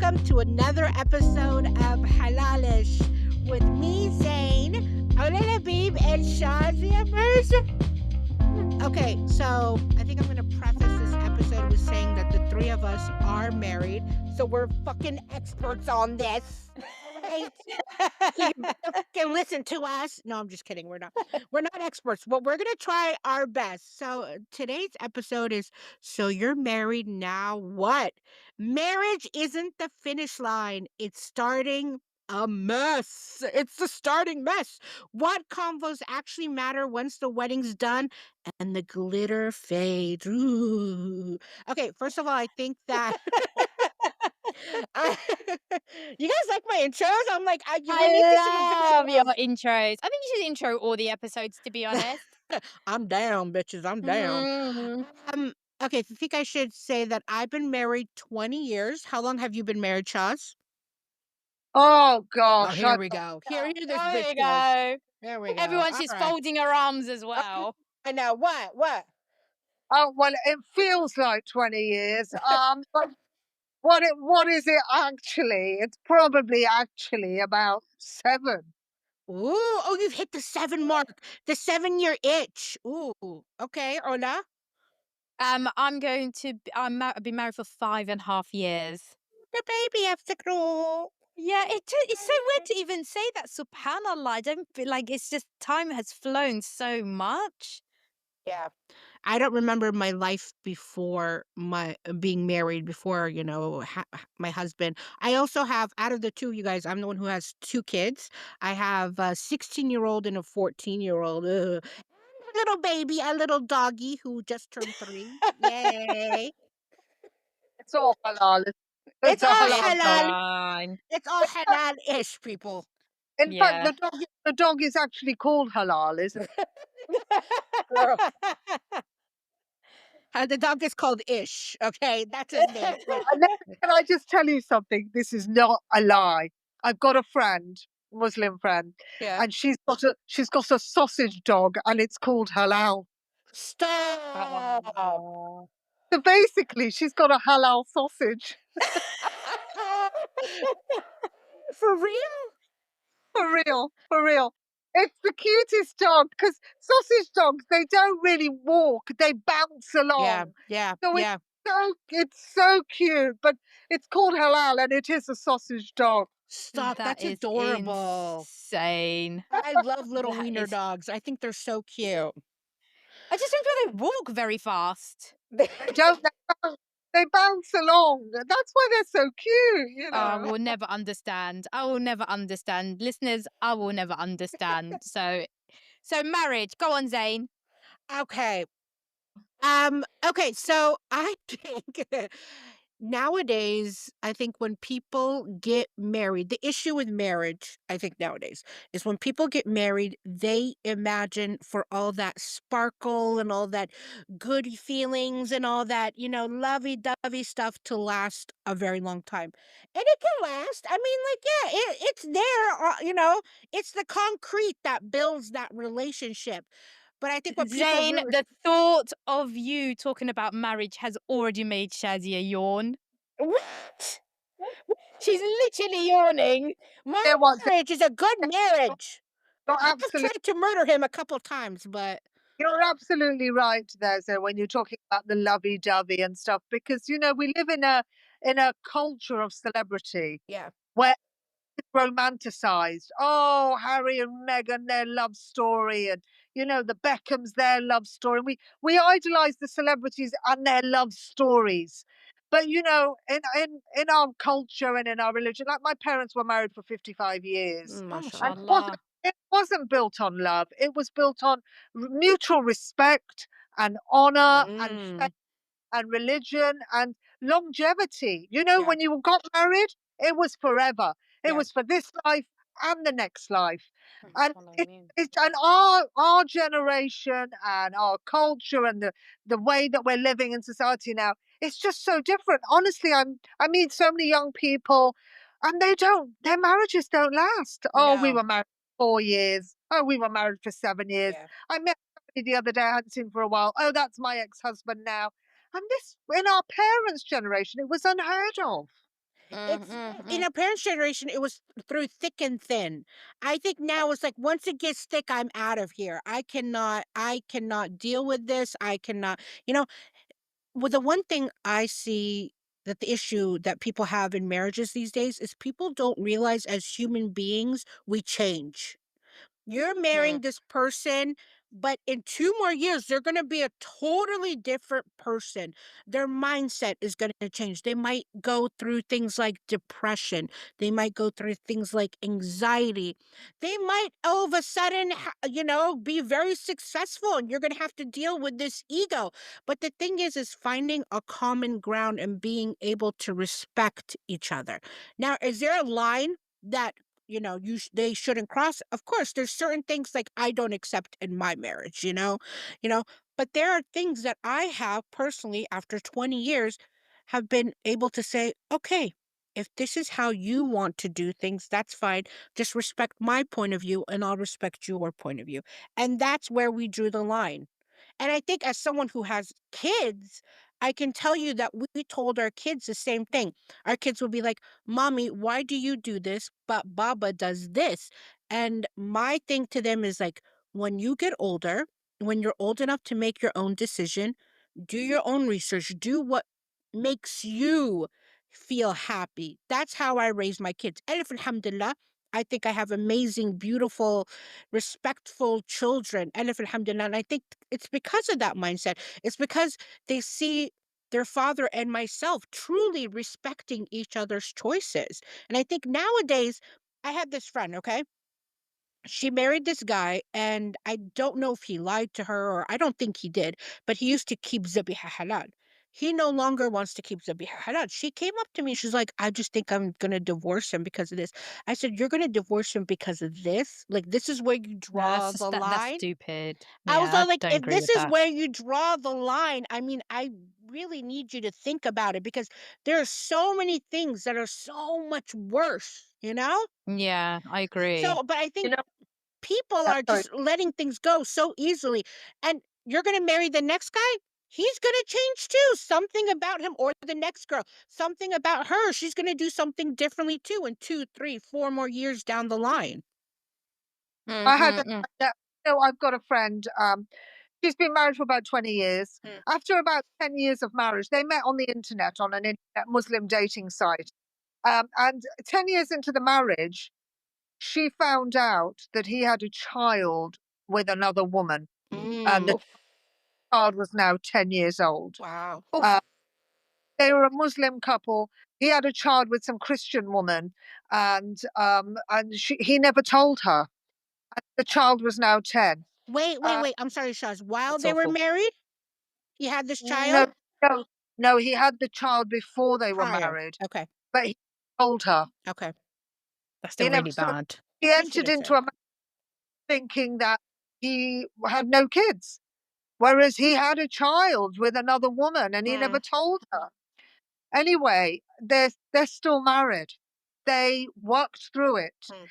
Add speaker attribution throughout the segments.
Speaker 1: welcome to another episode of Halal-ish with me, Zane, Olena Beeb, and Shazia Mercer. Okay, so I think I'm going to preface this episode with saying that the three of us are married, so we're fucking experts on this. Right? So you better fucking listen to us. No, I'm just kidding. We're not. We're not experts, but we're gonna try our best. So today's episode is: so you're married now? What? Marriage isn't the finish line. It's starting a mess. It's the starting mess. What convos actually matter once the wedding's done and the glitter fades? Ooh. Okay, first of all, I think that you guys like my intros? I'm like, we need to see
Speaker 2: I love your
Speaker 1: visuals.
Speaker 2: intros. I think you should intro all the episodes, to be honest.
Speaker 1: I'm down, bitches. I'm down.
Speaker 2: Mm.
Speaker 1: Okay, I think I should say that I've been married 20 years. How long have you been married, Chaz?
Speaker 3: Oh
Speaker 1: Oh,
Speaker 3: gosh,
Speaker 1: here we go. Here this
Speaker 2: There
Speaker 1: bitch
Speaker 2: we
Speaker 1: goes.
Speaker 2: go.
Speaker 1: There we go.
Speaker 2: Everyone's
Speaker 1: All
Speaker 2: just
Speaker 1: right.
Speaker 2: folding her arms as well.
Speaker 1: I know. What?
Speaker 3: oh well, it feels like 20 years. But what is it actually? It's probably actually about 7.
Speaker 1: Ooh, oh, you've hit the 7 mark. The 7-year itch. Ooh, okay, Ola.
Speaker 2: I've been married for 5.5 years.
Speaker 1: The baby have to grow.
Speaker 2: Yeah, it's so weird to even say that. Subhanallah, I don't feel like it's just time has flown so much.
Speaker 1: Yeah. I don't remember my life before my being married, before, my husband. I also have, out of the two of you guys, I'm the one who has 2 kids. I have a 16-year-old and a 14-year-old. A little baby, a little doggy who just turned 3. Yay.
Speaker 3: It's all halal.
Speaker 1: It's
Speaker 3: It's a
Speaker 1: all
Speaker 3: halal dog.
Speaker 1: halal.
Speaker 2: Fine.
Speaker 1: It's all halal-ish, people.
Speaker 3: In fact,
Speaker 2: Yeah.
Speaker 3: the dog is actually called halal, isn't it?
Speaker 1: The dog is called Ish, okay? That's his name.
Speaker 3: And can I just tell you something? This is not a lie. I've got a friend, Muslim friend,
Speaker 1: Yeah.
Speaker 3: and she's got a sausage dog, and it's called halal.
Speaker 1: Stop.
Speaker 3: So basically, she's got a halal sausage.
Speaker 1: For real?
Speaker 3: For real, for real. It's the cutest dog because sausage dogs, they don't really walk, they bounce along.
Speaker 1: Yeah.
Speaker 3: So it's so cute, but it's called halal and it is a sausage dog.
Speaker 1: Stop.
Speaker 2: That
Speaker 1: That's
Speaker 2: is
Speaker 1: adorable.
Speaker 2: insane.
Speaker 1: I love little
Speaker 2: That
Speaker 1: wiener
Speaker 2: is-
Speaker 1: dogs. I think they're so cute.
Speaker 2: I just don't feel they walk very fast.
Speaker 3: Don't they bounce along. That's why they're so cute, you
Speaker 2: I
Speaker 3: know.
Speaker 2: will never understand. I will never understand. Listeners, I will never understand. So marriage. Go on, Zane.
Speaker 1: Okay. Okay, so I think nowadays, I think when people get married, the issue with marriage, I think nowadays, is when people get married, they imagine for all that sparkle and all that good feelings and all that, lovey-dovey stuff to last a very long time. And it can last. I mean, like, yeah, it's there, it's the concrete that builds that relationship. But I think what people
Speaker 2: Zane,
Speaker 1: really
Speaker 2: the thought of you talking about marriage has already made Shazia yawn.
Speaker 1: What? She's literally yawning. My
Speaker 3: They want to,
Speaker 1: marriage is a good marriage.
Speaker 3: you're,
Speaker 1: I've
Speaker 3: absolutely,
Speaker 1: tried to murder him a couple times, but
Speaker 3: you're absolutely right there, so when you're talking about the lovey-dovey and stuff, because we live in a culture of celebrity
Speaker 1: yeah.
Speaker 3: where romanticized. Oh, Harry and Meghan, their love story, and the Beckhams, their love story. We idolize the celebrities and their love stories. But in our culture and in our religion, like my parents were married for 55 years. And
Speaker 2: MashaAllah.
Speaker 3: it wasn't built on love. It was built on mutual respect and honor and faith and religion and longevity.
Speaker 1: Yeah.
Speaker 3: When you got married, it was forever. It
Speaker 1: Yeah.
Speaker 3: was for this life and the next life. And
Speaker 2: Amen.
Speaker 3: and our generation and our culture and the way that we're living in society now, it's just so different. Honestly, I meet so many young people and their marriages don't last. Oh, we
Speaker 1: No.
Speaker 3: were married for 4 years. Oh, we were married for 7 years.
Speaker 1: Yeah.
Speaker 3: I met somebody the other day I hadn't seen for a while. Oh, that's my ex-husband now. And this, in our parents' generation, it was unheard of.
Speaker 1: It's in
Speaker 2: Mm-hmm.
Speaker 1: a parent's generation, it was through thick and thin. I think now it's like once it gets thick, I'm out of here. I cannot deal with this. I cannot, you know, well, the one thing I see that the issue that people have in marriages these days is people don't realize as human beings we change. You're marrying this person, but in 2 more years, they're gonna be a totally different person. Their mindset is gonna change. They might go through things like depression. They might go through things like anxiety. They might all of a sudden, be very successful, and you're gonna have to deal with this ego. But the thing is finding a common ground and being able to respect each other. Now, is there a line that they shouldn't cross? Of course, there's certain things like I don't accept in my marriage, you know but there are things that I have personally, after 20 years, have been able to say, okay, if this is how you want to do things, that's fine. Just respect my point of view and I'll respect your point of view. And that's where we drew the line. And I think as someone who has kids, I can tell you that we told our kids the same thing. Our kids will be like, Mommy, why do you do this? But Baba does this. And my thing to them is like, when you get older, when you're old enough to make your own decision, do your own research, do what makes you feel happy. That's how I raise my kids. And if alhamdulillah, I think I have amazing, beautiful, respectful children. And if alhamdulillah, and I think it's because of that mindset. It's because they see their father and myself truly respecting each other's choices. And I think nowadays, I had this friend, okay? She married this guy, and I don't know if he lied to her, or I don't think he did, but he used to keep zabiha halal. He no longer wants to keep zabiha halal. She came up to me. She's like, I just think I'm going to divorce him because of this. I said, you're going to divorce him because of this? Like, this is where you
Speaker 2: No,
Speaker 1: draw the
Speaker 2: that's
Speaker 1: line?
Speaker 2: stupid.
Speaker 1: I was
Speaker 2: Yeah, I
Speaker 1: all like,
Speaker 2: don't
Speaker 1: if
Speaker 2: agree
Speaker 1: this
Speaker 2: with
Speaker 1: is
Speaker 2: that.
Speaker 1: where you draw the line, I mean, I really need you to think about it, because there are so many things that are so much worse, you know?
Speaker 2: Yeah, I agree.
Speaker 1: So, but I
Speaker 3: You
Speaker 1: think
Speaker 3: know,
Speaker 1: people are
Speaker 3: sorry.
Speaker 1: just letting things go so easily. And you're going to marry the next guy, he's going to change too. Something about him, or the next girl, something about her. She's going to do something differently too in 2, 3, 4 more years down the line.
Speaker 3: I had a,
Speaker 2: Mm-mm-mm.
Speaker 3: I've got a friend. She's been married for about 20 years.
Speaker 1: Mm.
Speaker 3: After about 10 years of marriage, they met on the internet on an internet Muslim dating site. And 10 years into the marriage, she found out that he had a child with another woman, and
Speaker 1: Mm.
Speaker 3: the
Speaker 2: Oof,
Speaker 3: child was now 10 years old.
Speaker 1: Wow.
Speaker 3: Uh,
Speaker 2: oof.
Speaker 3: they were a Muslim couple. He had a child with some Christian woman, and he never told her. And the child was now 10.
Speaker 1: Wait, wait,
Speaker 3: Uh,
Speaker 1: wait. I'm sorry, Shaz. While
Speaker 2: That's
Speaker 1: they were
Speaker 2: awful.
Speaker 1: married, he had this child
Speaker 3: no, no, no, he had the child before they were
Speaker 1: prior.
Speaker 3: married,
Speaker 1: Okay.
Speaker 3: but he told her.
Speaker 1: Okay.
Speaker 2: That's still
Speaker 3: He never,
Speaker 2: really
Speaker 3: so
Speaker 2: bad.
Speaker 3: he
Speaker 1: He should
Speaker 3: entered
Speaker 1: have
Speaker 3: into
Speaker 1: said.
Speaker 3: a marriage thinking that he had no kids, whereas he had a child with another woman and he never
Speaker 1: Mm.
Speaker 3: told her. Anyway, they're still married. They worked through it.
Speaker 1: Mm.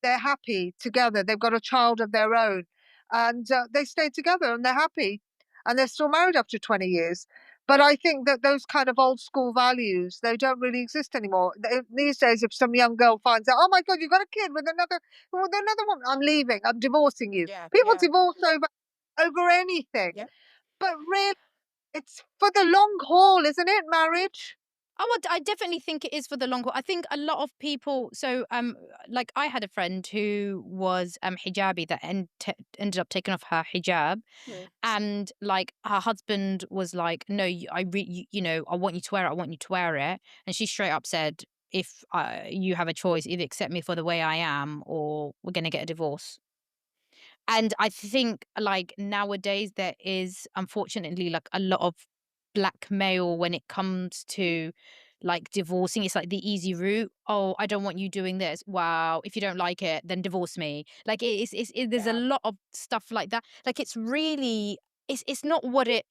Speaker 3: They're happy together. They've got a child of their own, and they stay together and they're happy, and they're still married after 20 years. But I think that those kind of old school values, they don't really exist anymore. These days, if some young girl finds out, oh my God, you've got a kid with another woman, I'm leaving, I'm divorcing you.
Speaker 1: Yeah.
Speaker 3: People
Speaker 1: Yeah.
Speaker 3: divorce over anything,
Speaker 1: Yep.
Speaker 3: but really, it's for the long haul, isn't it? Marriage.
Speaker 2: I definitely think it is for the long haul. I think a lot of people. So, like I had a friend who was hijabi that ended up taking off her hijab,
Speaker 1: Mm.
Speaker 2: and like her husband was like, "No, I want you to wear it. I want you to wear it." And she straight up said, "If you have a choice, either accept me for the way I am, or we're gonna get a divorce." And I think, like, nowadays there is unfortunately like a lot of blackmail when it comes to like divorcing. It's like the easy route. Oh, I don't want you doing this. Wow, if you don't like it, then divorce me. Like there's a
Speaker 1: Yeah.
Speaker 2: lot of stuff like that. Like it's really it's not what it.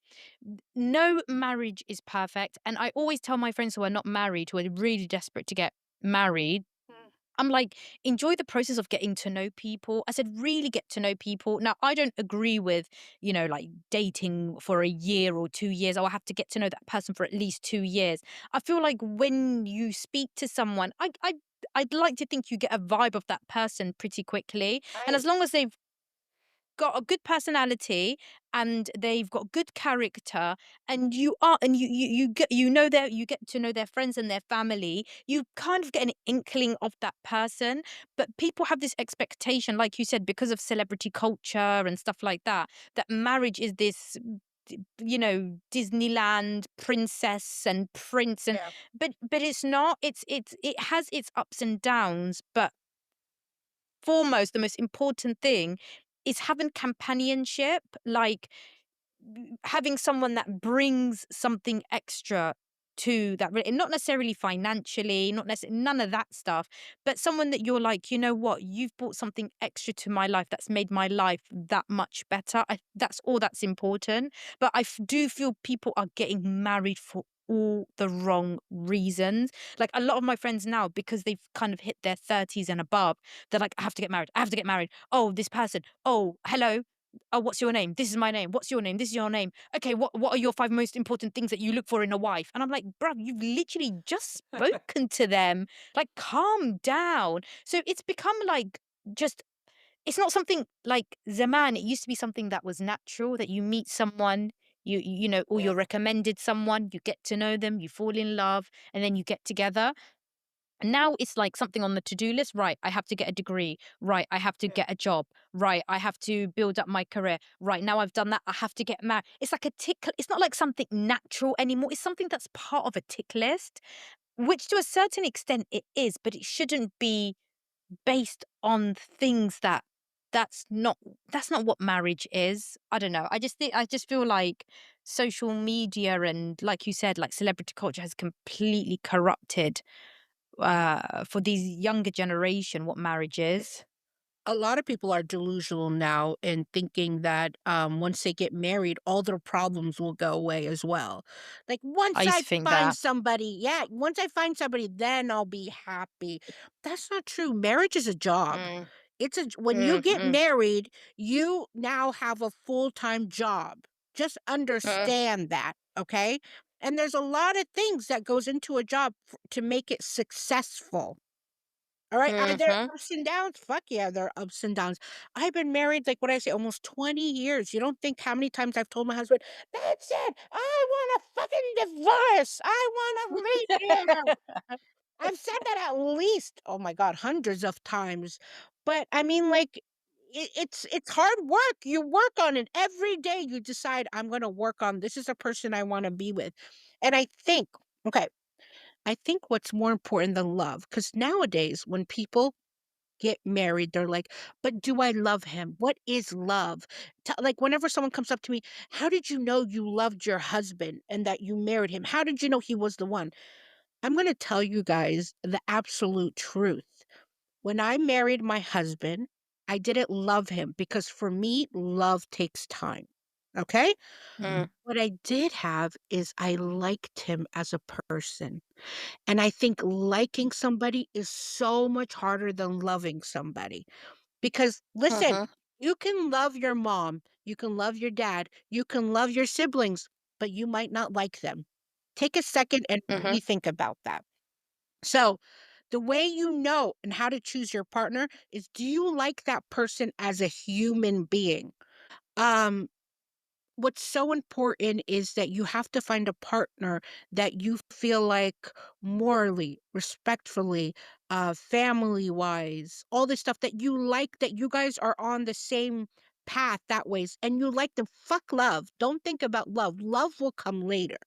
Speaker 2: No marriage is perfect, and I always tell my friends who are not married, who are really desperate to get married,
Speaker 1: Mm.
Speaker 2: I'm like, enjoy the process of getting to know people. I said, really get to know people. Now, I don't agree with, like dating for a year or 2 years. I have to get to know that person for at least 2 years. I feel like when you speak to someone, I'd like to think you get a vibe of that person pretty quickly. And
Speaker 1: Right.
Speaker 2: as long as they've got a good personality and they've got good character and you get to know their friends and their family, you kind of get an inkling of that person. But people have this expectation, like you said, because of celebrity culture and stuff like that, that marriage is this Disneyland princess and prince, and
Speaker 1: Yeah.
Speaker 2: but it's not. It has its ups and downs, but foremost, the most important thing is having companionship, like having someone that brings something extra to that, not necessarily financially, not necessarily none of that stuff, but someone that you're like, you know what, you've brought something extra to my life that's made my life that much better. That's all that's important. But do feel people are getting married for all the wrong reasons. Like a lot of my friends now, because they've kind of hit their 30s and above, they're like, I have to get married. I have to get married. Oh, this person. Oh, hello. Oh, what's your name? This is my name. What's your name? This is your name. Okay, what are your 5 most important things that you look for in a wife? And I'm like, bruv, you've literally just spoken to them. Like, calm down. So it's become like just it's not something like Zaman. It used to be something that was natural, that you meet someone, or
Speaker 1: Yeah.
Speaker 2: you're recommended someone, you get to know them, you fall in love, and then you get together. And now it's like something on the to-do list. Right, I have to get a degree. Right, I have to
Speaker 1: Yeah.
Speaker 2: get a job. Right, I have to build up my career. Right, now I've done that, I have to get married. It's like a tick. It's not like something natural anymore. It's something that's part of a tick list, which to a certain extent it is, but it shouldn't be based on things that's not what marriage is. I don't know. I just feel like social media and, like you said, like celebrity culture has completely corrupted for these younger generation what marriage is.
Speaker 1: A lot of people are delusional now in thinking that once they get married, all their problems will go away as well. Like
Speaker 2: I
Speaker 1: once
Speaker 2: used
Speaker 1: I
Speaker 2: to think
Speaker 1: find
Speaker 2: that.
Speaker 1: somebody, yeah, once I find somebody, then I'll be happy. That's not true. Marriage is a job.
Speaker 2: Mm,
Speaker 1: When you
Speaker 2: mm,
Speaker 1: get
Speaker 2: mm,
Speaker 1: married, you now have a full-time job. Just
Speaker 2: mm,
Speaker 1: understand that, okay? And there's a lot of things that goes into a job to make it successful. All right. Are there
Speaker 2: mhm.
Speaker 1: ups and downs? Fuck yeah, there are ups and downs. I've been married, like what I say, almost 20 years. You don't think how many times I've told my husband, that's it. I want a fucking divorce. I want to leave you. I've said that at least, oh my God, hundreds of times. But I mean, like, it's hard work. You work on it every day. You decide I'm going to work on this is a person I want to be with. And I think, okay, I think what's more important than love, because nowadays when people get married, they're like, "But do I love him? What is love?" Like whenever someone comes up to me, "How did you know you loved your husband and that you married him? How did you know he was the one?" I'm going to tell you guys the absolute truth. When I married my husband, I didn't love him because for me, love takes time. Okay?
Speaker 2: Mm,
Speaker 1: What I did have is I liked him as a person. And I think liking somebody is so much harder than loving somebody. Because listen,
Speaker 2: mhm,
Speaker 1: you can love your mom, you can love your dad, you can love your siblings, but you might not like them. Take a second and
Speaker 2: mhm,
Speaker 1: really think about that. So, the way you know and how to choose your partner is do you like that person as a human being? Um what's so important is that you have to find a partner that you feel like morally, respectfully, family wise, all this stuff that you like, that you guys are on the same path that ways, and you like them. Fuck love. Don't think about love. Love will come later.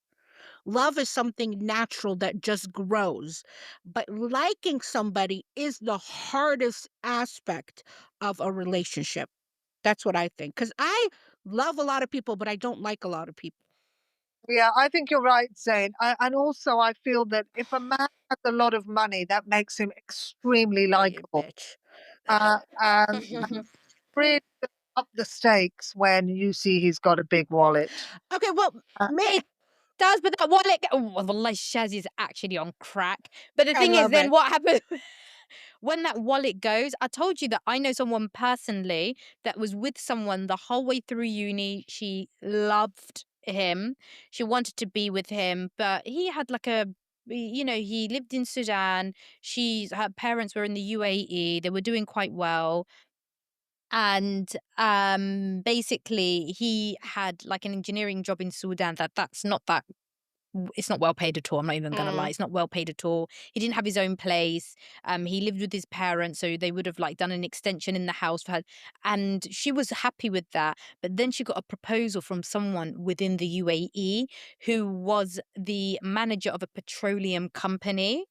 Speaker 1: Love is something natural that just grows. But liking somebody is the hardest aspect of a relationship. That's what I think. Because I love a lot of people, but I don't like a lot of people.
Speaker 3: Yeah, I think you're right, Zane. And also, I feel that if a man has a lot of money, that makes him extremely
Speaker 1: Yeah, you
Speaker 3: likable.
Speaker 1: bitch.
Speaker 3: And really up the stakes when you see he's got a big wallet.
Speaker 1: Okay, well,
Speaker 3: Uh,
Speaker 2: It does, but that wallet. Oh, wallahi, Shaz is actually on crack. But the
Speaker 1: I
Speaker 2: thing is,
Speaker 1: love
Speaker 2: then
Speaker 1: it.
Speaker 2: what happens? when that wallet goes, I told you that I know someone personally that was with someone the whole way through uni. She loved him. She wanted to be with him, but he had like he lived in Sudan. Her parents were in the UAE. They were doing quite well. And basically he had like an engineering job in Sudan that's not that it's not well paid at all. I'm not even gonna lie. It's not well paid at all. He didn't have his own place. He lived with his parents, so they would have like done an extension in the house for her, and she was happy with that. But then she got a proposal from someone within the UAE who was the manager of a petroleum company.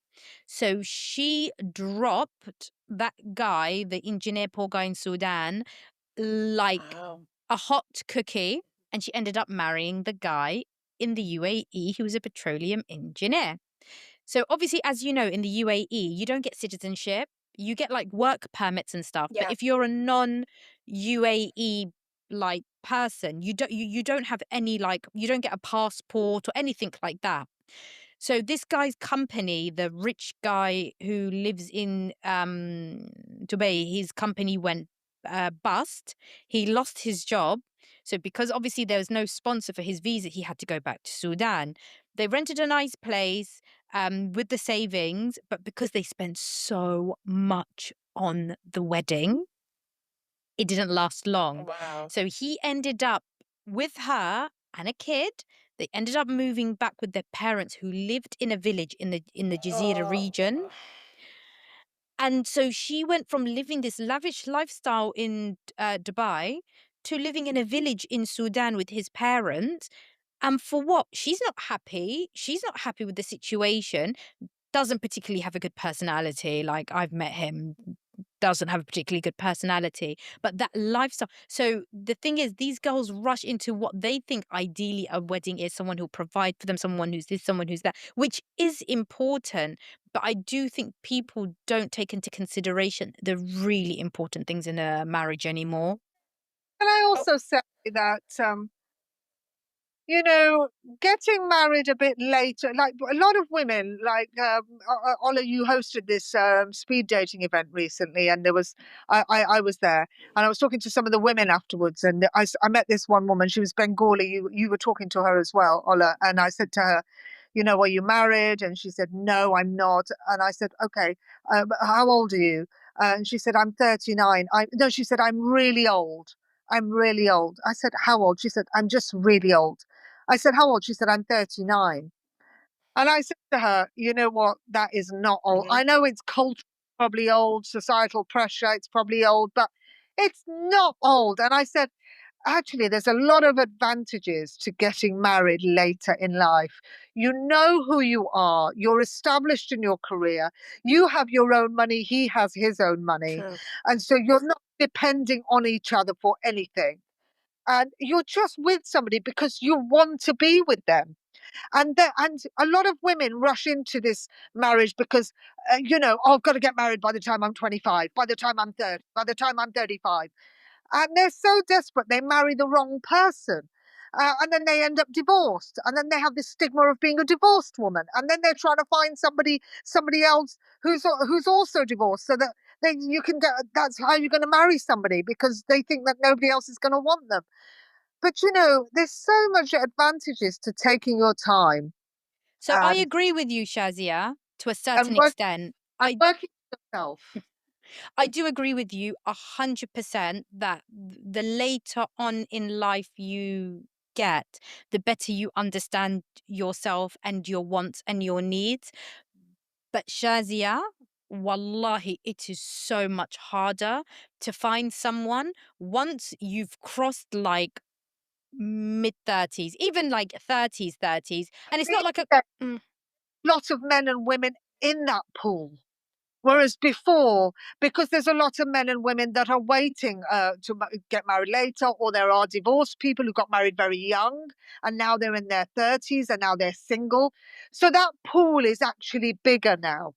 Speaker 2: So she dropped that guy, the engineer, poor guy in Sudan, like a hot cookie, and she ended up marrying the guy in the UAE who was a petroleum engineer. So obviously, as you know, in the UAE, you don't get citizenship. You get like work permits and stuff. But
Speaker 1: Yeah.
Speaker 2: if you're a non-UAE like person, you don't have any like you don't get a passport or anything like that. So this guy's company, the rich guy who lives in Dubai, his company went bust. He lost his job. So because obviously there was no sponsor for his visa, he had to go back to Sudan. They rented a nice place with the savings, but because they spent so much on the wedding, it didn't last long.
Speaker 1: Wow.
Speaker 2: So he ended up with her and a kid. They ended up moving back with their parents who lived in a village in the Jazeera region. And so she went from living this lavish lifestyle in Dubai to living in a village in Sudan with his parents. And for what? She's not happy. She's not happy with the situation. Doesn't particularly have a good personality. Like I've met him, doesn't have a particularly good personality, but that lifestyle. So the thing is, these girls rush into what they think ideally a wedding is: someone who'll provide for them, someone who's this, someone who's that, which is important. But I do think people don't take into consideration the really important things in a marriage anymore.
Speaker 3: Can I also say that you know, getting married a bit later, like a lot of women, like Ola, you hosted this speed dating event recently, and I was there, and I was talking to some of the women afterwards, and I met this one woman. She was Bengali. You were talking to her as well, Ola, and I said to her, you know, are you married? And she said, no, I'm not. And I said, okay, how old are you? And she said, I'm 39. No, she said, I'm really old. I'm really old. I said, how old? She said, I'm just really old. I said, how old? She said, I'm 39. And I said to her, you know what? That is not old. I know it's culture, probably old, societal pressure, it's probably old, but it's not old. And I said, actually, there's a lot of advantages to getting married later in life. You know who you are, you're established in your career, you have your own money, he has his own money.
Speaker 1: True.
Speaker 3: And so you're not depending on each other for anything. And you're just with somebody because you want to be with them. And a lot of women rush into this marriage because, you know, oh, I've got to get married by the time I'm 25, by the time I'm 30, by the time I'm 35. And they're so desperate, they marry the wrong person. And then they end up divorced. And then they have this stigma of being a divorced woman. And then they're trying to find somebody else who's also divorced, so that you can get. That's how you're going to marry somebody, because they think that nobody else is going to want them. But you know, there's so much advantages to taking your time
Speaker 2: So I
Speaker 3: and
Speaker 2: agree with you, Shazia, to a
Speaker 3: and
Speaker 2: certain
Speaker 3: work
Speaker 2: extent.
Speaker 3: and working on yourself.
Speaker 2: I do agree with you 100% that the later on in life you get, the better you understand yourself and your wants and your needs. But Shazia, wallahi, it is so much harder to find someone once you've crossed like mid 30s, even like 30s. And it's not like a.
Speaker 3: There's
Speaker 2: Mm,
Speaker 3: lots of men and women in that pool. Whereas before, because there's a lot of men and women that are waiting to get married later, or there are divorced people who got married very young and now they're in their 30s and now they're single. So that pool is actually bigger now.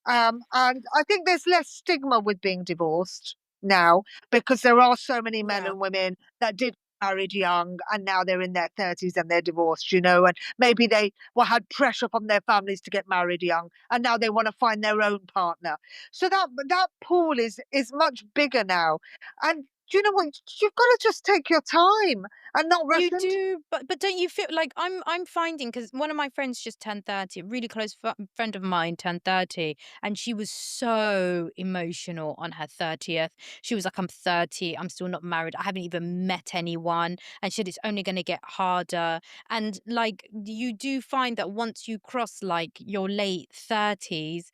Speaker 3: And I think there's less stigma with being divorced now, because there are so many men
Speaker 1: Yeah.
Speaker 3: and women that did married young and now they're in their 30s and they're divorced, and maybe they had pressure from their families to get married young and now they want to find their own partner. So that pool is much bigger now. And do you know what? You've got to just take your time and not rush
Speaker 2: You
Speaker 3: into.
Speaker 2: do, but don't you feel like I'm finding, because one of my friends just turned 30, a really close friend of mine turned 30, and she was so emotional on her 30th. She was like, I'm 30, I'm still not married, I haven't even met anyone, and she said it's only going to get harder. And like, you do find that once you cross like your late 30s,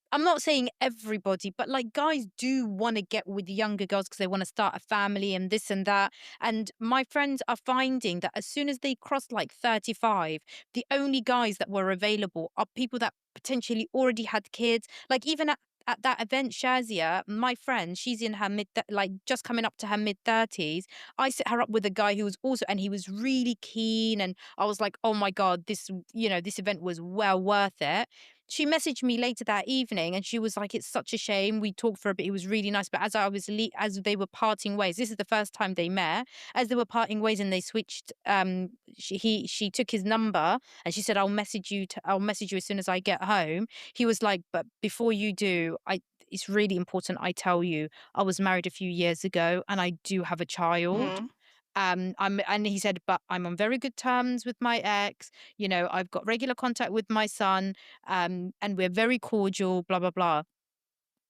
Speaker 2: I'm not saying everybody, but like guys do want to get with younger girls because they want to start a family and this and that. And my friends are finding that as soon as they cross like 35, the only guys that were available are people that potentially already had kids. Like even at that event, Shazia, my friend, she's in her like just coming up to her mid 30s. I set her up with a guy who was also, and he was really keen. And I was like, oh my God, this event was well worth it. She messaged me later that evening and she was like, it's such a shame. We talked for a bit. It was really nice. But as they were parting ways, this is the first time they met. As they were parting ways and they switched, she took his number and she said, I'll message you as soon as I get home. He was like, but before you do, it's really important I tell you, I was married a few years ago and I do have a child. And he said, but I'm on very good terms with my ex. I've got regular contact with my son, and we're very cordial, blah, blah, blah.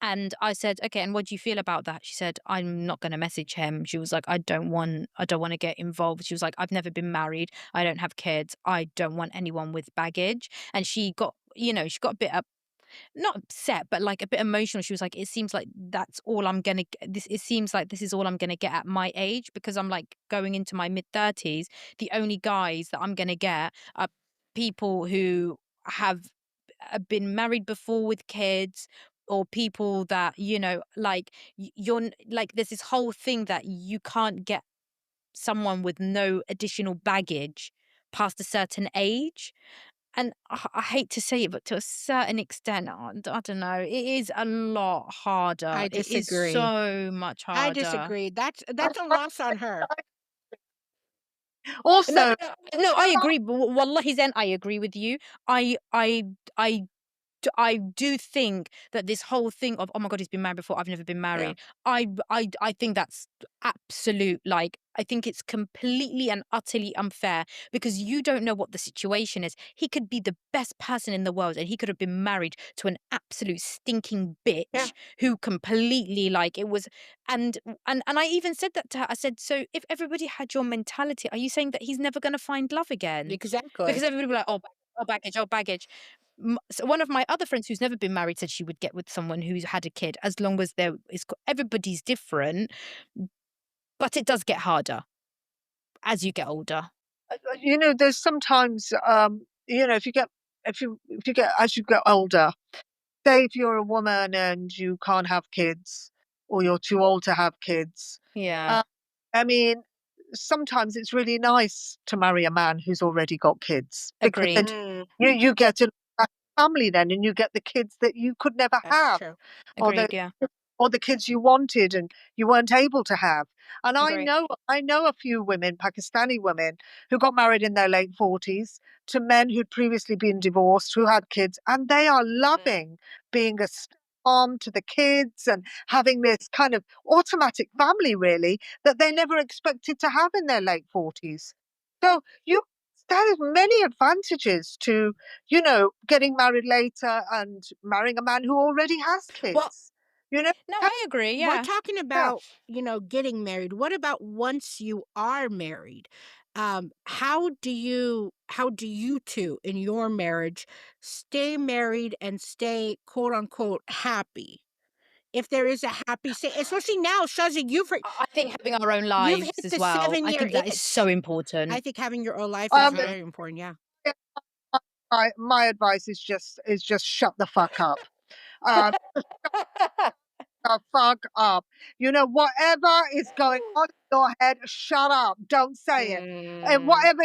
Speaker 2: And I said, okay, and what do you feel about that? She said, I'm not going to message him. She was like, I don't want to get involved. She was like, I've never been married. I don't have kids. I don't want anyone with baggage. And she got a bit not upset, but like a bit emotional. She was like, it seems like that's all I'm gonna get. It seems like this is all I'm gonna get at my age, because I'm like going into my mid 30s. The only guys that I'm gonna get are people who have been married before with kids, or people that like like there's this whole thing that you can't get someone with no additional baggage past a certain age. And I hate to say it, but to a certain extent, I don't know, it is a lot harder.
Speaker 1: I
Speaker 2: It is
Speaker 1: disagree.
Speaker 2: so much
Speaker 1: I
Speaker 2: harder.
Speaker 1: disagree. That's a loss on her.
Speaker 3: Also,
Speaker 2: No, I agree. But wallahi, Zen, I agree with you. I I do think that this whole thing of, oh my God, he's been married before, I've never been married. I think that's absolute, like, I think it's completely and utterly unfair, because you don't know what the situation is. He could be the best person in the world and he could have been married to an absolute stinking bitch who completely, like, it was. And I even said that to her. I said, so if everybody had your mentality, are you saying that he's never going to find love again?
Speaker 1: Exactly.
Speaker 2: Because everybody was like, oh, baggage, oh, baggage. So one of my other friends who's never been married said she would get with someone who's had a kid, as long as everybody's different, but it does get harder as you get older.
Speaker 3: there's sometimes, if you get as you get older, say if you're a woman and you can't have kids or you're too old to have kids.
Speaker 2: Yeah.
Speaker 3: I mean, sometimes it's really nice to marry a man who's already got kids, because
Speaker 2: Agreed.
Speaker 3: then you get a family then, and you get the kids that you could never
Speaker 1: That's
Speaker 3: have,
Speaker 1: true.
Speaker 3: or
Speaker 2: Agreed, yeah.
Speaker 3: the kids you wanted and you weren't able to have. And
Speaker 2: Agree.
Speaker 3: I know a few women, Pakistani women, who got married in their late 40s to men who'd previously been divorced, who had kids, and they are loving being a mom to the kids and having this kind of automatic family, really, that they never expected to have in their late 40s. So there's many advantages to, getting married later and marrying a man who already has kids.
Speaker 2: Well,
Speaker 3: You know,
Speaker 2: no, I agree.
Speaker 1: We're
Speaker 2: Yeah.
Speaker 1: talking about, getting married. What about once you are married? How do you two in your marriage stay married and stay quote unquote happy? If there is a happy, especially now, Shazi,
Speaker 2: I think having our own
Speaker 1: you've
Speaker 2: lives
Speaker 1: hit
Speaker 2: as
Speaker 1: the
Speaker 2: well. I
Speaker 1: 7-year
Speaker 2: think that is
Speaker 1: itch.
Speaker 2: so important.
Speaker 1: I think having your own life is
Speaker 3: Um,
Speaker 1: very important. Yeah.
Speaker 3: my advice is just shut the fuck up. Um, the fuck up. Whatever is going on in your head, shut up. Don't say it. And whatever,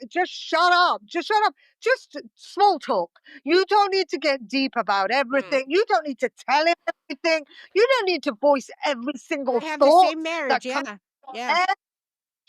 Speaker 3: just shut up. Just shut up. Just small talk. You don't need to get deep about everything. You don't need to tell him everything. You don't need to voice every single
Speaker 1: I have the
Speaker 3: thought
Speaker 1: same marriage.
Speaker 3: that comes.
Speaker 1: Yeah. Yeah.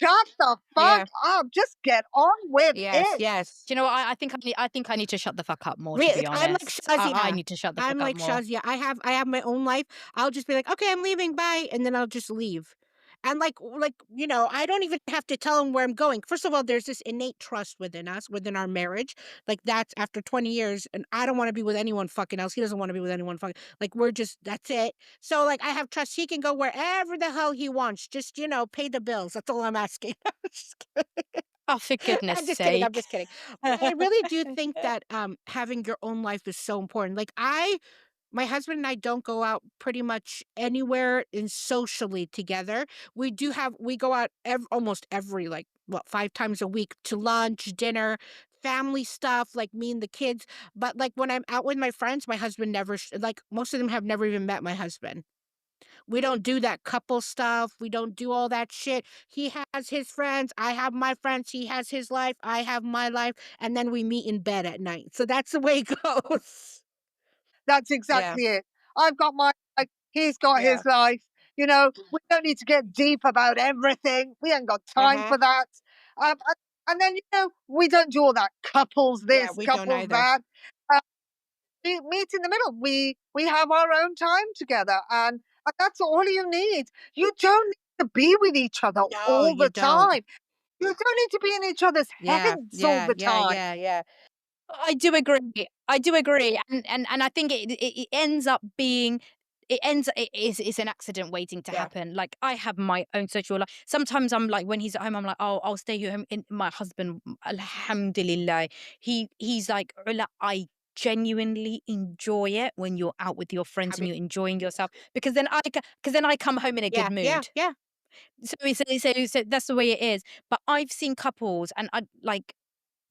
Speaker 3: Shut the
Speaker 1: Yeah.
Speaker 3: fuck up. Just get on with
Speaker 1: Yes,
Speaker 3: it.
Speaker 1: yes.
Speaker 2: Do you know what? I think I need to shut the fuck up more, to
Speaker 1: Really,
Speaker 2: be
Speaker 1: I'm like
Speaker 2: honest. I
Speaker 1: Shazia.
Speaker 2: need to shut the
Speaker 1: I'm
Speaker 2: fuck up
Speaker 1: like
Speaker 2: more.
Speaker 1: Shazia. I have my own life. I'll just be like, "Okay, I'm leaving, bye," and then I'll just leave. And I don't even have to tell him where I'm going. First of all, there's this innate trust within us, within our marriage. Like that's after 20 years, and I don't want to be with anyone fucking else. He doesn't want to be with anyone fucking. Like we're just that's it. So like I have trust. He can go wherever the hell he wants. Just pay the bills. That's all I'm asking. Just kidding.
Speaker 2: Oh, for goodness
Speaker 1: I'm just kidding. I'm
Speaker 2: sake.
Speaker 1: just kidding. But I really do think that having your own life is so important. My husband and I don't go out pretty much anywhere in socially together. We go out almost every 5 times a week to lunch, dinner, family stuff, like me and the kids. But like when I'm out with my friends, my husband never like most of them have never even met my husband. We don't do that couple stuff. We don't do all that shit. He has his friends. I have my friends. He has his life. I have my life. And then we meet in bed at night. So that's the way it goes.
Speaker 3: That's
Speaker 1: Yeah.
Speaker 3: exactly it. I've got my life, he's got
Speaker 1: Yeah.
Speaker 3: his life. We don't need to get deep about everything. We ain't got time
Speaker 1: Uh-huh.
Speaker 3: for that. And then, we don't do all that couples
Speaker 1: Yeah,
Speaker 3: this,
Speaker 1: we don't
Speaker 3: couples
Speaker 1: either.
Speaker 3: that. Uh, we meet in the middle. We have our own time together, and that's all you need. You don't need to be with each other
Speaker 1: No,
Speaker 3: all
Speaker 1: you
Speaker 3: the
Speaker 1: don't.
Speaker 3: time. You don't need to be in each other's
Speaker 1: Yeah,
Speaker 3: heads all
Speaker 1: yeah,
Speaker 3: the
Speaker 1: yeah,
Speaker 3: time.
Speaker 1: yeah, yeah.
Speaker 2: I do agree. I do agree, and I think it ends up being it's an accident waiting to
Speaker 1: Yeah.
Speaker 2: happen. Like I have my own social life. Sometimes I'm like when he's at home, I'm like, oh, I'll stay home. In my husband, alhamdulillah, he's like, "Ula, I genuinely enjoy it when you're out with your friends and
Speaker 1: Having
Speaker 2: you're enjoying yourself because then I come home in a
Speaker 1: Yeah,
Speaker 2: good
Speaker 1: yeah,
Speaker 2: mood.
Speaker 1: yeah.
Speaker 2: So that's the way it is. But I've seen couples, and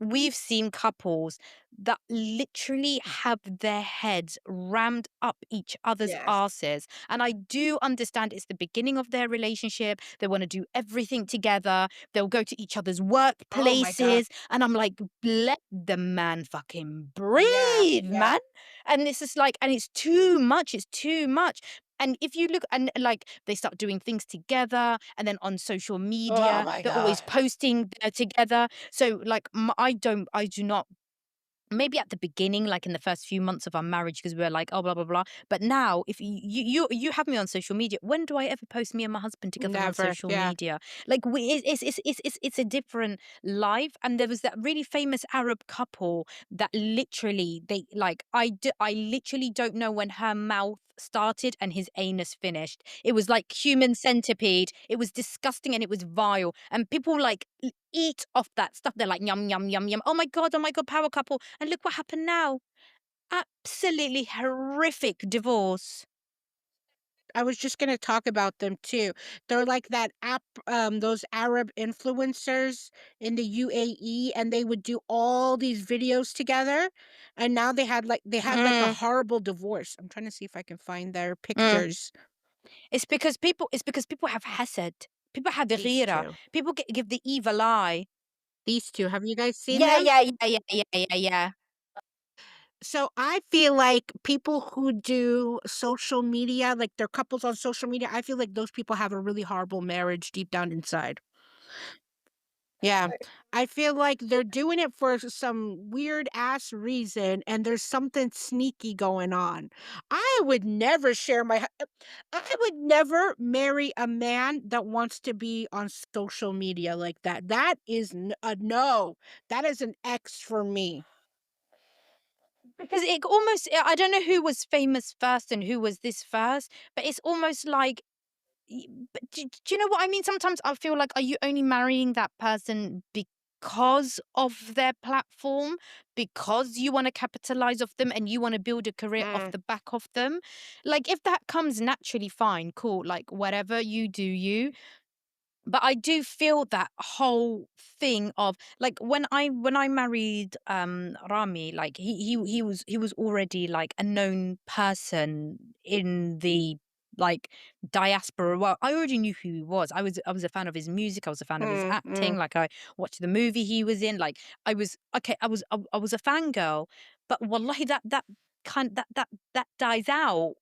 Speaker 2: we've seen couples that literally have their heads rammed up each other's
Speaker 1: Yes.
Speaker 2: asses. And I do understand it's the beginning of their relationship. They want to do everything together. They'll go to each other's
Speaker 1: Oh my God.
Speaker 2: workplaces. And I'm like, let the man fucking
Speaker 1: Yeah,
Speaker 2: breathe,
Speaker 1: yeah.
Speaker 2: man. And this is like, and it's too much. It's too much. And if you look and like they start doing things together and then on social
Speaker 1: Oh
Speaker 2: media,
Speaker 1: my
Speaker 2: they're
Speaker 1: God.
Speaker 2: always posting together. So like I do not maybe at the beginning, like in the first few months of our marriage, because we were like, oh, blah, blah, blah. But now, if you have me on social media, when do I ever post me and my husband together on
Speaker 1: Never.
Speaker 2: social
Speaker 1: Yeah.
Speaker 2: media? Like, it's a different life. And there was that really famous Arab couple that literally, I literally don't know when her mouth started and his anus finished. It was like human centipede. It was disgusting and it was vile. And people like eat off that stuff. They're like, yum, yum, yum, yum. Oh my God, power couple. And look what happened now. Absolutely horrific divorce.
Speaker 1: I was just gonna talk about them too. They're like that those Arab influencers in the UAE, and they would do all these videos together. And now they had a
Speaker 2: Mm,
Speaker 1: horrible divorce. I'm trying to see if I can find their
Speaker 2: mm.
Speaker 1: pictures.
Speaker 2: It's because people have hasad. People have
Speaker 1: These
Speaker 2: ghira.
Speaker 1: two.
Speaker 2: People give the evil eye.
Speaker 1: These two. Have you guys seen
Speaker 2: Yeah,
Speaker 1: them?
Speaker 2: yeah, yeah, yeah, yeah, yeah, yeah.
Speaker 1: So I feel like people who do social media, like they're couples on social media, I feel like those people have a really horrible marriage deep down inside. Yeah. I feel like they're doing it for some weird ass reason and there's something sneaky going on. I would never I would never marry a man that wants to be on social media like that. That is a no. That is an X for me.
Speaker 2: Because it almost, I don't know who was famous first and who was this first, but it's almost like but do you know what I mean? Sometimes I feel like, are you only marrying that person because of their platform, because you want to capitalize off them and you want to build a career off
Speaker 1: Mm.
Speaker 2: the back of them? Like, if that comes naturally, fine, cool. Like, whatever you do, you. But I do feel that whole thing of like when I married Rami, like he was already like a known person in the like diaspora. Well, I already knew who he was. I was a fan of his music. I was a fan of his
Speaker 1: Mm,
Speaker 2: acting.
Speaker 1: mm.
Speaker 2: Like I watched the movie he was in. Like I was okay. I was a fangirl. But wallahi, that dies out.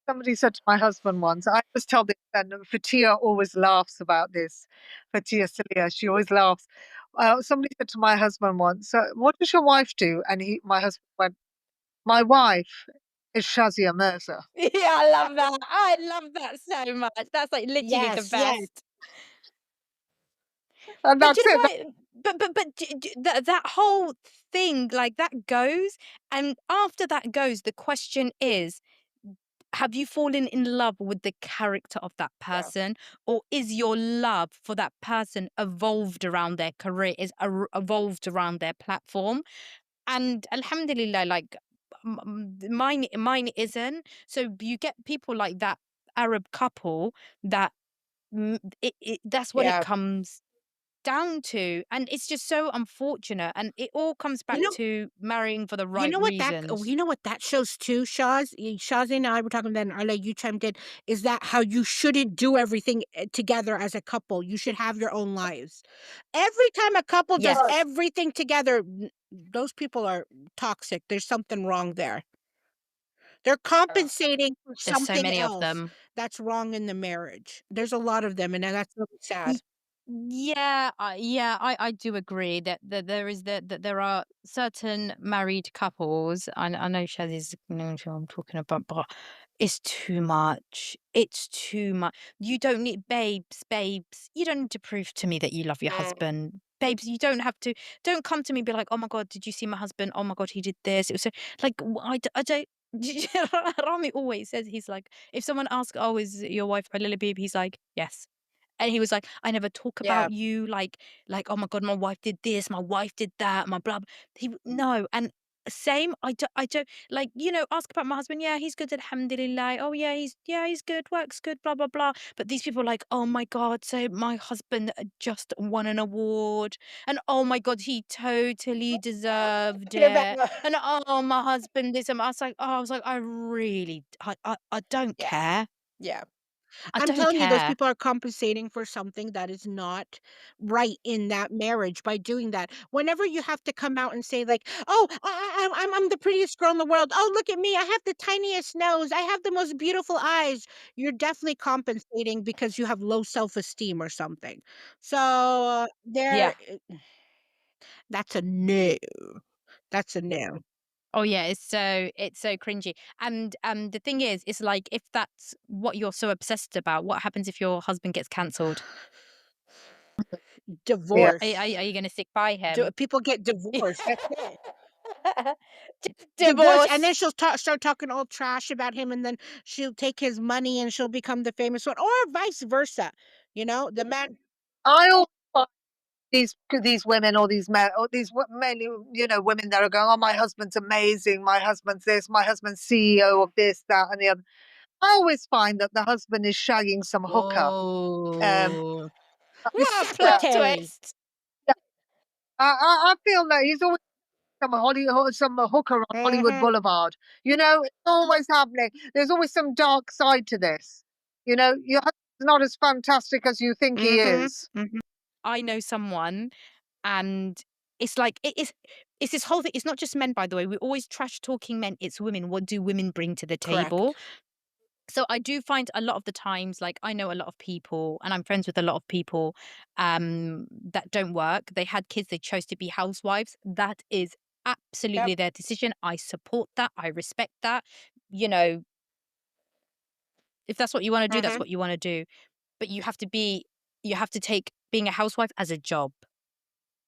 Speaker 3: Somebody said to my husband once, I always tell this, and Fatia always laughs about this. Fatia Salia, she always laughs. Somebody said to my husband once, "What does your wife do?" And my husband went, "My wife is Shazia Mirza,"
Speaker 2: Yeah, I love that. I love that so much. That's like literally the
Speaker 1: Yes, yes.
Speaker 2: best.
Speaker 3: and
Speaker 2: But do
Speaker 3: that's
Speaker 2: you know
Speaker 3: it.
Speaker 2: what? That whole thing, like that goes, and after that goes, the question is, have you fallen in love with the character of that
Speaker 1: Yeah.
Speaker 2: person, or is your love for that person evolved around their career, evolved around their platform? And alhamdulillah, like mine isn't. So you get people like that Arab couple that that's what it
Speaker 1: Yeah.
Speaker 2: comes down to, and it's just so unfortunate, and it all comes
Speaker 1: You
Speaker 2: back
Speaker 1: know,
Speaker 2: to marrying for the right reasons.
Speaker 1: you know what that shows too, Shaz and I were talking then, Arla, you chimed in, is that how you shouldn't do everything together as a couple. You should have your own lives. Every time a couple does
Speaker 2: Yes,
Speaker 1: everything together, those people are toxic. There's something wrong there. They're compensating for
Speaker 2: there's so
Speaker 1: something
Speaker 2: many of
Speaker 1: else
Speaker 2: them.
Speaker 1: that's wrong in the marriage. There's a lot of them, and that's really sad.
Speaker 2: Yeah, I do agree that there is that there are certain married couples. I know Shaz is who I'm talking about, but it's too much. It's too much. You don't need babes. You don't need to prove to me that you love your
Speaker 1: Mm.
Speaker 2: husband. Babes, you don't have to. Don't come to me and be like, oh my God, did you see my husband? Oh my God, he did this. It was so like I don't. Rami always says, he's like, if someone asks, oh, is your wife a little babe? He's like, yes. And he was like, "I never talk
Speaker 1: Yeah.
Speaker 2: about you like, oh my God, my wife did this, my wife did that, my blah." No, and same. I don't like, ask about my husband. Yeah, he's good, alhamdulillah. Oh yeah, he's good, works good, blah blah blah. But these people are like, oh my God, so my husband just won an award, and oh my God, he totally deserved
Speaker 1: Talking about
Speaker 2: it, and oh my husband this, and I was like, I really, I don't
Speaker 1: yeah,
Speaker 2: care.
Speaker 1: yeah.
Speaker 2: I
Speaker 1: I'm
Speaker 2: don't
Speaker 1: telling you, those
Speaker 2: care.
Speaker 1: people are compensating for something that is not right in that marriage by doing that. Whenever you have to come out and say like, "Oh, I'm the prettiest girl in the world. Oh, look at me. I have the tiniest nose. I have the most beautiful eyes." You're definitely compensating because you have low self-esteem or something. So
Speaker 2: Yeah.
Speaker 1: that's a no. That's a no.
Speaker 2: Oh yeah, it's so cringy. And the thing is, it's like if that's what you're so obsessed about, what happens if your husband gets cancelled?
Speaker 3: Yeah.
Speaker 2: Are,
Speaker 1: Divorce.
Speaker 2: are you going to stick by him?
Speaker 1: People get divorced. That's it. Divorce, and then
Speaker 2: Divorce.
Speaker 1: she'll start talking all trash about him, and then she'll take his money, and she'll become the famous one, or vice versa. The man.
Speaker 3: I always find these women or these men or mainly women that are going, oh, my husband's amazing, my husband's this, my husband's CEO of this, that, and the other. I always find that the husband is shagging some hooker. Um,
Speaker 1: Oh,
Speaker 2: What a
Speaker 3: yeah,
Speaker 2: plot
Speaker 1: reciprocate.
Speaker 2: twist.
Speaker 3: yeah. I feel that he's always some hooker on Hollywood
Speaker 1: Mm-hmm.
Speaker 3: Boulevard. It's always happening. There's always some dark side to this. Your husband's not as fantastic as you think he
Speaker 1: Mm-hmm.
Speaker 3: is.
Speaker 1: Mm-hmm.
Speaker 2: I know someone, and it's like it's this whole thing. It's not just men, by the way. We're always trash talking men. It's women. What do women bring to the table?
Speaker 1: Correct.
Speaker 2: So I do find a lot of the times, like I know a lot of people, and I'm friends with a lot of people that don't work. They had kids, they chose to be housewives. That is
Speaker 1: Yep.
Speaker 2: absolutely their decision. I support that. I respect that. You know, if that's what you want to do, that's
Speaker 1: Mm-hmm.
Speaker 2: what you want to do. But you have to take being a housewife as a job.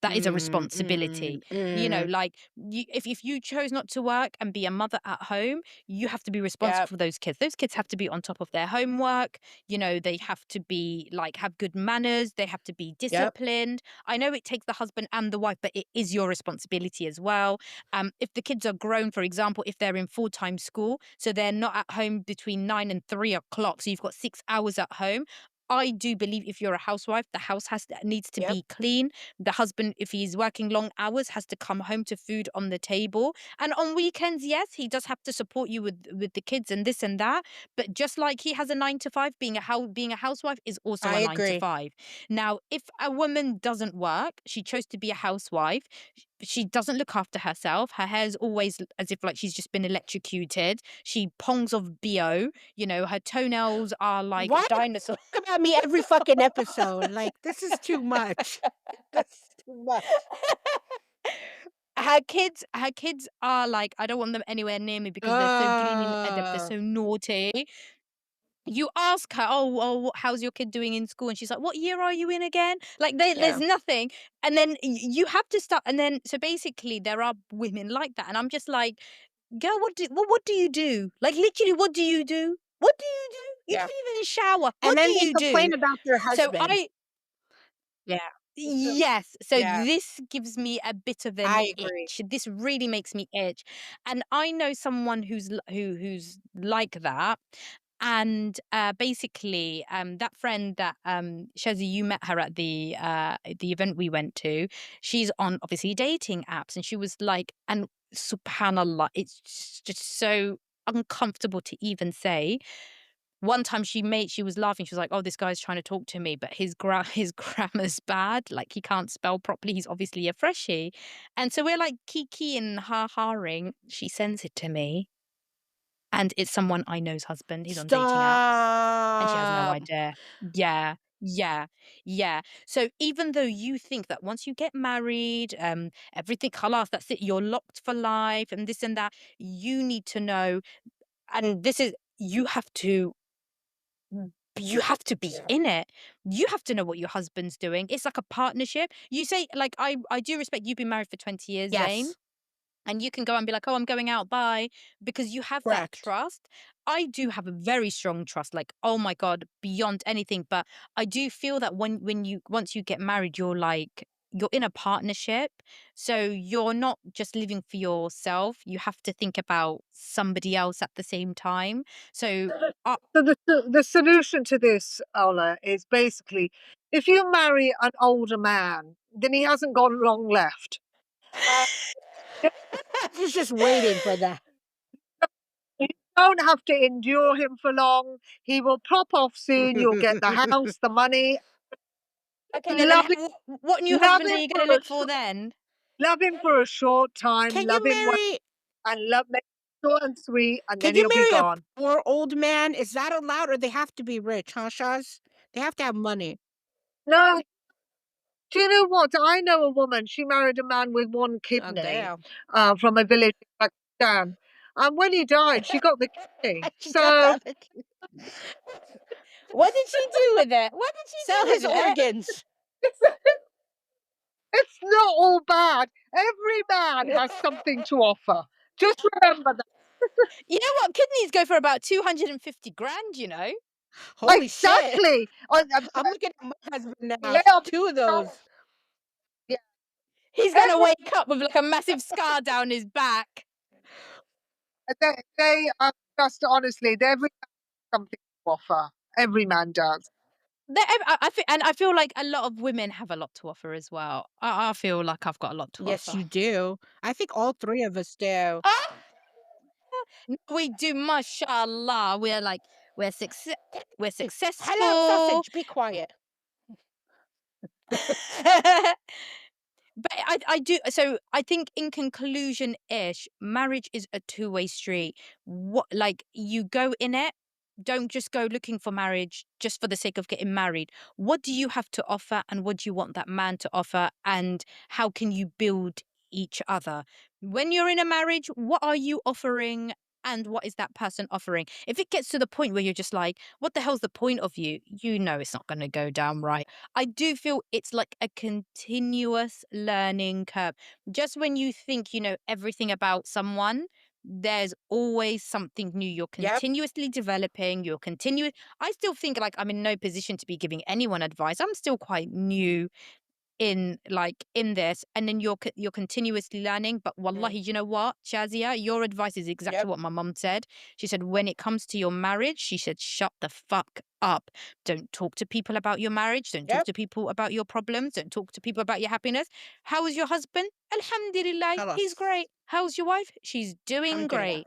Speaker 2: That is a
Speaker 1: Mm,
Speaker 2: responsibility.
Speaker 1: mm, mm.
Speaker 2: Like if you chose not to work and be a mother at home, you have to be responsible
Speaker 1: Yep.
Speaker 2: for those kids. Those kids have to be on top of their homework. They have to be like have good manners. They have to be
Speaker 1: Yep.
Speaker 2: disciplined. I know it takes the husband and the wife, but it is your responsibility as well. If the kids are grown, for example, if they're in full-time school, so they're not at home between 9 and 3 o'clock, so you've got 6 hours at home. I do believe if you're a housewife, the house needs to
Speaker 1: Yep.
Speaker 2: be clean. The husband, if he's working long hours, has to come home to food on the table. And on weekends, yes, he does have to support you with the kids and this and that. But just like he has a 9 to 5, being a housewife is also
Speaker 1: I
Speaker 2: a nine to
Speaker 1: agree.
Speaker 2: five. Now, if a woman doesn't work, she chose to be a housewife. she doesn't look after herself. Her hair's always as if like she's just been electrocuted. She pongs of BO. You know, her toenails are like
Speaker 1: Why
Speaker 2: dinosaur.
Speaker 1: talk about me every fucking episode? Like, this is too much. That's too much.
Speaker 2: Her kids are like, I don't want them anywhere near me because they're so gleaming edeb, they're so naughty. You ask her, how's your kid doing in school? And she's like, what year are you in again? Like, there's
Speaker 1: Yeah.
Speaker 2: nothing. And then you have to start. And then, so basically, there are women like that. And I'm just like, girl, what do you do? Like, literally, what do you do? What do you do? You
Speaker 1: Yeah.
Speaker 2: don't even shower.
Speaker 1: And
Speaker 2: What do
Speaker 1: then they
Speaker 2: you do?
Speaker 1: complain about their
Speaker 2: So
Speaker 1: husband. Yeah.
Speaker 2: yes. So
Speaker 1: Yeah.
Speaker 2: this gives me a bit of an
Speaker 1: I agree.
Speaker 2: itch. This really makes me itch. And I know someone who's like that. And basically, that friend that Shazzy, you met her at the event we went to. She's on obviously dating apps, and she was like, and subhanallah, it's just so uncomfortable to even say. One time she was laughing. She was like, "Oh, this guy's trying to talk to me, but his grammar's bad. Like he can't spell properly. He's obviously a freshie." And so we're like kiki and ha-haring. She sends it to me, and it's someone I know's husband. He's on dating apps, and she has no
Speaker 1: Stop.
Speaker 2: idea. Yeah, yeah, yeah. So even though you think that once you get married, everything halas, that's it, you're locked for life, and this and that, you need to know, and this is you have to be in it. You have to know what your husband's doing. It's like a partnership. You say, like, I do respect you've been married for 20 years, Zayn.
Speaker 1: Yes.
Speaker 2: And you can go and be like, oh, I'm going out, bye. Because you have that
Speaker 1: Correct.
Speaker 2: trust. I do have a very strong trust, like, oh my God, beyond anything. But I do feel that once you get married, you're in a partnership. So you're not just living for yourself. You have to think about somebody else at the same time. So uh,
Speaker 3: So the solution to this, Ola, is basically if you marry an older man, then he hasn't got long left. Uh,
Speaker 1: She's just waiting for that.
Speaker 3: you don't have to endure him for long. He will pop off soon. You'll get the house, the money.
Speaker 2: okay, then
Speaker 3: Love him,
Speaker 2: what new
Speaker 3: love
Speaker 2: husband are
Speaker 3: him
Speaker 2: you
Speaker 3: for
Speaker 2: going to
Speaker 3: a
Speaker 2: look for then?
Speaker 3: love him for a short time.
Speaker 1: Can
Speaker 3: Love
Speaker 1: you
Speaker 3: him
Speaker 1: marry
Speaker 3: and love make it short and sweet, and
Speaker 1: can
Speaker 3: then
Speaker 1: you
Speaker 3: he'll be
Speaker 1: marry a
Speaker 3: gone.
Speaker 1: poor old man? Is that allowed, or they have to be rich, huh, Shaz? They have to have money.
Speaker 3: No, do you know what? I know a woman. She married a man with one
Speaker 1: Oh,
Speaker 3: kidney,
Speaker 1: damn.
Speaker 3: from a village in Pakistan, and when he died, she got the kidney.
Speaker 1: She got
Speaker 3: So
Speaker 1: that.
Speaker 2: What did she do with it? What did she
Speaker 1: Sell
Speaker 2: do
Speaker 1: his
Speaker 2: with it?
Speaker 1: organs.
Speaker 3: it's, it's not all bad. Every man has something to offer. Just remember that.
Speaker 2: You know what? Kidneys go for about 250 grand, you know?
Speaker 1: Holy shit.
Speaker 3: Exactly.
Speaker 1: I'm looking at my husband now.
Speaker 3: They are
Speaker 1: 2 of those.
Speaker 3: yeah.
Speaker 2: He's gonna
Speaker 3: Every
Speaker 2: wake up with like a massive scar down his back.
Speaker 3: they are just honestly, they every man has something to offer. Every man does.
Speaker 2: I feel like a lot of women have a lot to offer as well. I feel like I've got a lot to
Speaker 1: Yes,
Speaker 2: offer.
Speaker 1: you do. I think all 3 of us do.
Speaker 2: Ah! We do, mashallah. We're
Speaker 1: Halal
Speaker 2: successful.
Speaker 1: sausage, be quiet.
Speaker 2: But I do. So I think in conclusion ish, marriage is a two-way street. What, like, you go in it, don't just go looking for marriage just for the sake of getting married. What do you have to offer, and what do you want that man to offer, and how can you build each other? When you're in a marriage, what are you offering? And what is that person offering? If it gets to the point where you're just like, what the hell's the point of you? You know it's not going to go down right. I do feel it's like a continuous learning curve. Just when you think you know everything about someone, there's always something new. You're
Speaker 1: Yep.
Speaker 2: continuously developing, I still think like I'm in no position to be giving anyone advice. I'm still quite new in this, and then you're continuously learning. But wallahi, you know what, Shazia, your advice is exactly
Speaker 1: Yep.
Speaker 2: what my mum said. She said when it comes to your marriage, she said shut the fuck up. Don't talk to people about your marriage. Don't talk
Speaker 1: Yep.
Speaker 2: to people about your problems. Don't talk to people about your happiness. How is your husband? Alhamdulillah, he's
Speaker 1: Halas.
Speaker 2: great. How's your wife? She's doing
Speaker 1: Alhamdulillah.
Speaker 2: great.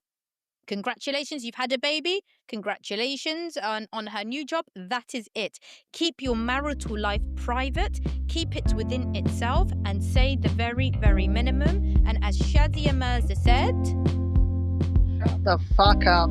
Speaker 2: Congratulations, you've had a baby. Congratulations on her new job. That is it. Keep your marital life private. Keep it within itself and say the very, very minimum. And as Shazia Mirza said,
Speaker 3: Shut the fuck up.